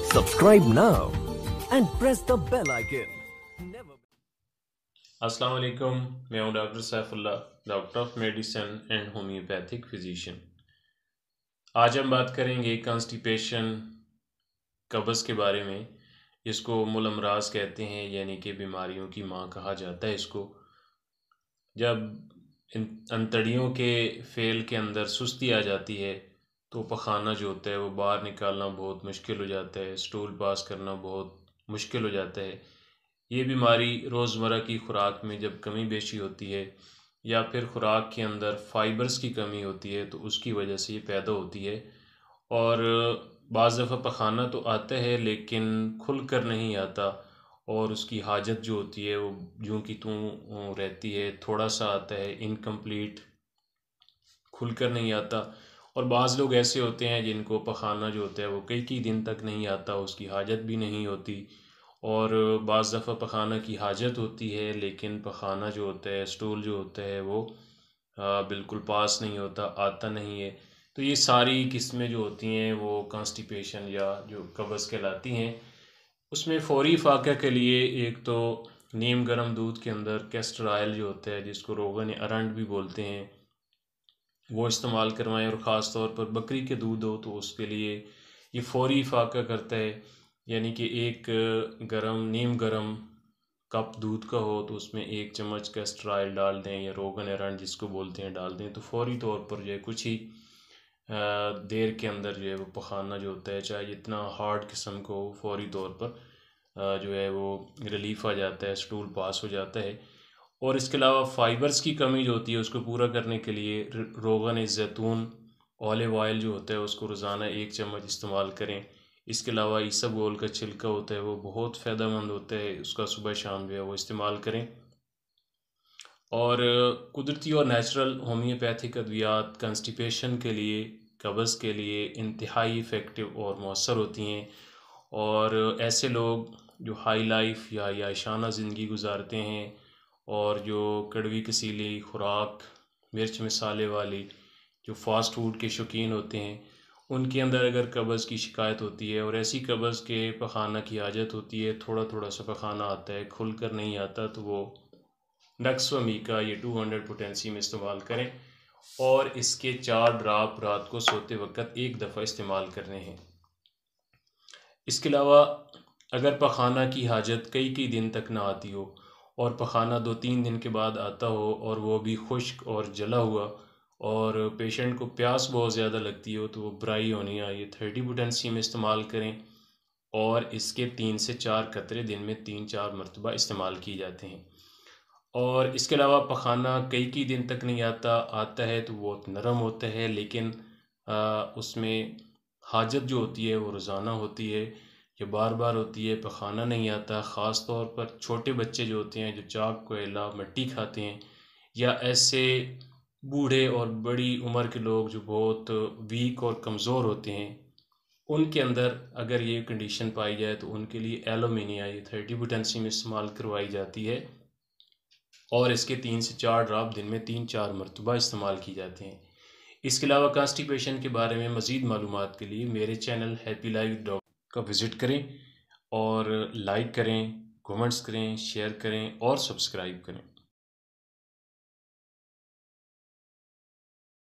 Subscribe now and press the bell icon. अस्सलाम वालेकुम। मैं हूं doctor Saifullah, doctor of medicine and homeopathic physician. आज हम बात करेंगे कॉन्स्टिपेशन, कब्ज़ के बारे में। इसको मुल अमराज कहते हैं, यानी कि बीमारियों की माँ कहा जाता है इसको। जब इन अंतड़ियों के फेल के अंदर सुस्ती आ जाती है तो पखाना जो होता है वो बाहर निकालना बहुत मुश्किल हो जाता है, स्टूल पास करना बहुत मुश्किल हो जाता है। ये बीमारी रोज़मर्रा की खुराक में जब कमी बेशी होती है या फिर खुराक के अंदर फाइबर्स की कमी होती है तो उसकी वजह से ये पैदा होती है। और बाज़ दफ़ा पखाना तो आता है लेकिन खुल कर नहीं आता, और उसकी हाजत जो होती है वो यूँ की त्यों रहती है, थोड़ा सा आता है, इनकम्प्लीट, खुल कर नहीं आता। और बाज़ लोग ऐसे होते हैं जिनको पखाना जो होता है वो कई कई दिन तक नहीं आता, उसकी हाजत भी नहीं होती। और बाज़ दफ़ा पखाना की हाजत होती है लेकिन पखाना जो होता है, स्टूल जो होता है वो बिल्कुल पास नहीं होता, आता नहीं है। तो ये सारी किस्में जो होती हैं वो कॉन्स्टिपेशन या जो कब्ज़ कहलाती हैं। उसमें फ़ौरी फ़ाक़ा के लिए एक तो नीम गर्म दूध के अंदर कैस्टर ऑयल जो होता है, जिसको रोगन अरंड भी बोलते हैं, वो इस्तेमाल करवाएं। और ख़ास तौर पर बकरी के दूध हो तो उसके लिए ये फ़ौरी फ़ाक़ा करता है। यानी कि एक नीम गर्म कप दूध का हो तो उसमें 1 चम्मच कैस्टर ऑयल डाल दें या रोगन अरंड जिसको बोलते हैं डाल दें, तो फ़ौरी तौर पर जो है कुछ ही देर के अंदर जो है वो पखाना जो होता है, चाहे जितना हार्ड किस्म को हो, फ़ौरी तौर पर जो है वो रिलीफ़ आ जाता है, स्टूल पास हो जाता है। और इसके अलावा फ़ाइबर्स की कमी जो होती है उसको पूरा करने के लिए रोगन ज़ैतून ऑलिव ऑयल जो होता है उसको रोज़ाना 1 चम्मच इस्तेमाल करें। इसके अलावा इसबगोल का छिलका होता है वो बहुत फ़ायदेमंद होता है, उसका सुबह शाम जो है वो इस्तेमाल करें। और कुदरती और नेचुरल होम्योपैथिक अद्वियात कॉन्स्टिपेशन के लिए, कब्ज़ के लिए इंतहाई इफ़ेक्टिव और मौसर होती हैं। और ऐसे लोग जो हाई लाइफ या याशाना ज़िंदगी गुजारते हैं और जो कड़वी कसीली खुराक, मिर्च मसाले वाली, जो फ़ास्ट फूड के शौकीन होते हैं, उनके अंदर अगर कब्ज़ की शिकायत होती है और ऐसी कब्ज़ के पखाना की हाजत होती है, थोड़ा थोड़ा सा पखाना आता है, खुल कर नहीं आता, तो वो नक्सवामीका ये 200 पोटेंसी में इस्तेमाल करें। और इसके 4 ड्राप रात को सोते वक्त एक दफ़ा इस्तेमाल करने हैं। इसके अलावा अगर पखाना की हाजत कई कई दिन तक ना आती हो और पखाना 2-3 दिन के बाद आता हो और वो भी खुश्क और जला हुआ, और पेशेंट को प्यास बहुत ज़्यादा लगती हो, तो वो ब्राई होनिया ये 30 पोटेंसी में इस्तेमाल करें। और इसके 3 से 4 कतरे दिन में 3-4 मरतबा इस्तेमाल किए जाते हैं। और इसके अलावा पखाना कई कई दिन तक नहीं आता, आता है तो बहुत नरम होता है, लेकिन उसमें हाजत जो होती है वो रोज़ाना होती है या बार बार होती है, पखाना नहीं आता। ख़ास तौर पर छोटे बच्चे जो होते हैं जो चाक कोयला मिट्टी खाते हैं, या ऐसे बूढ़े और बड़ी उम्र के लोग जो बहुत वीक और कमज़ोर होते हैं, उनके अंदर अगर ये कंडीशन पाई जाए तो उनके लिए एलोमिनिया ये 30 पोटेंसी में इस्तेमाल करवाई जाती है। और इसके 3 से 4 ड्रॉप दिन में 3-4 मरतबा इस्तेमाल की जाते हैं। इसके अलावा कॉन्स्टिपेशन के बारे में मज़ीद मालूमात के लिए मेरे चैनल हैप्पी लाइफ डॉग का विज़िट करें और लाइक करें, कमेंट्स करें, शेयर करें और सब्सक्राइब करें।